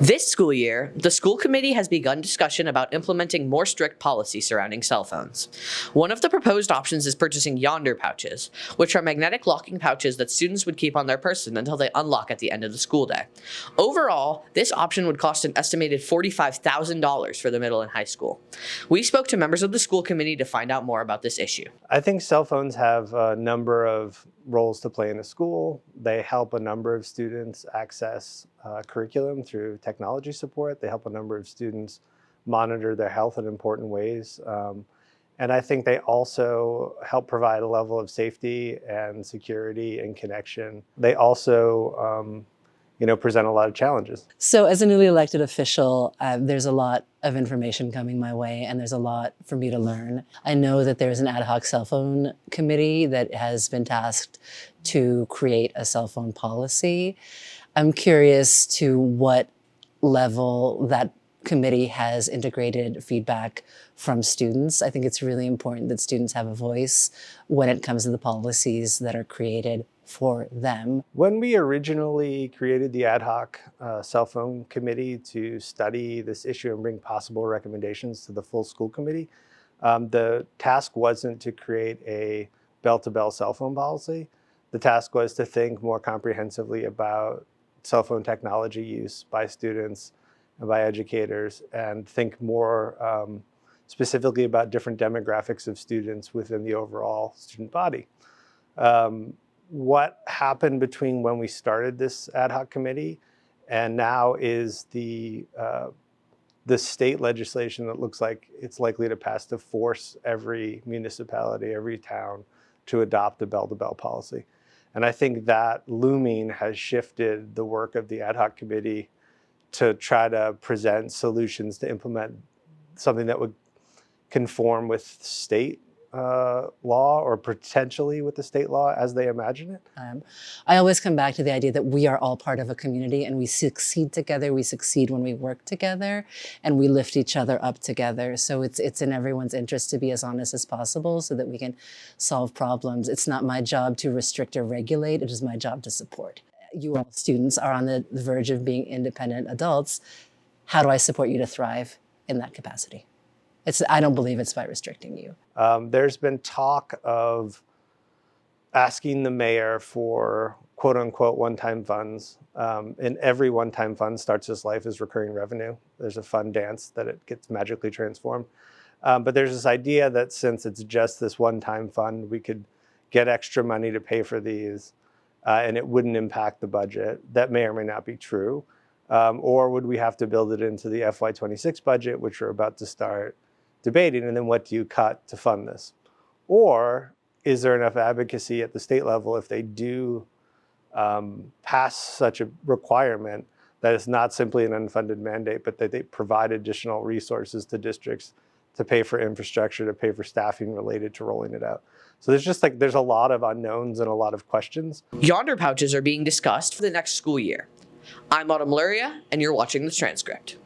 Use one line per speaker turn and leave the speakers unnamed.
This school year, the school committee has begun discussion about implementing more strict policy surrounding cell phones. One of the proposed options is purchasing Yondr pouches, which are magnetic locking pouches that students would keep on their person until they unlock at the end of the school day. Overall, this option would cost an estimated $45,000 for the middle and high school. We spoke to members of the school committee to find out more about this issue.
I think cell phones have a number of roles to play in a school. They help a number of students access curriculum through technology support. They help a number of students monitor their health in important ways. And I think they also help provide a level of safety and security and connection. They also present a lot of challenges.
So as a newly elected official, there's a lot of information coming my way, and there's a lot for me to learn. I know that there's an Ad Hoc Cellphone Committee that has been tasked to create a cell phone policy. I'm curious to what level that committee has integrated feedback from students. I think it's really important that students have a voice when it comes to the policies that are created for them.
When we originally created the Ad Hoc Cellphone Committee to study this issue and bring possible recommendations to the full school committee, the task wasn't to create a bell-to-bell cell phone policy. The task was to think more comprehensively about cell phone technology use by students and by educators, and think more specifically about different demographics of students within the overall student body. What happened between when we started this ad hoc committee and now is the state legislation that looks like it's likely to pass to force every municipality, every town to adopt a bell-to-bell policy. And I think that looming has shifted the work of the ad hoc committee to try to present solutions to implement something that would conform with state law, or potentially with the state law as they imagine it.
I always come back to the idea that we are all part of a community, and we succeed together. We succeed when we work together, and we lift each other up together. So it's in everyone's interest to be as honest as possible so that we can solve problems. It's not my job to restrict or regulate. It is my job to support. You all students are on the verge of being independent adults. How do I support you to thrive in that capacity? I don't believe it's by restricting you.
There's been talk of asking the mayor for quote unquote one-time funds. And every one-time fund starts its life as recurring revenue. There's a fun dance that it gets magically transformed. But there's this idea that since it's just this one-time fund, we could get extra money to pay for these and it wouldn't impact the budget. That may or may not be true. Or would we have to build it into the FY26 budget, which we're about to start debating, and then what do you cut to fund this? Or is there enough advocacy at the state level if they do pass such a requirement that it's not simply an unfunded mandate, but that they provide additional resources to districts to pay for infrastructure, to pay for staffing related to rolling it out? So there's a lot of unknowns and a lot of questions.
Yondr pouches are being discussed for the next school year. I'm Autumn Luria, and you're watching The Transcript.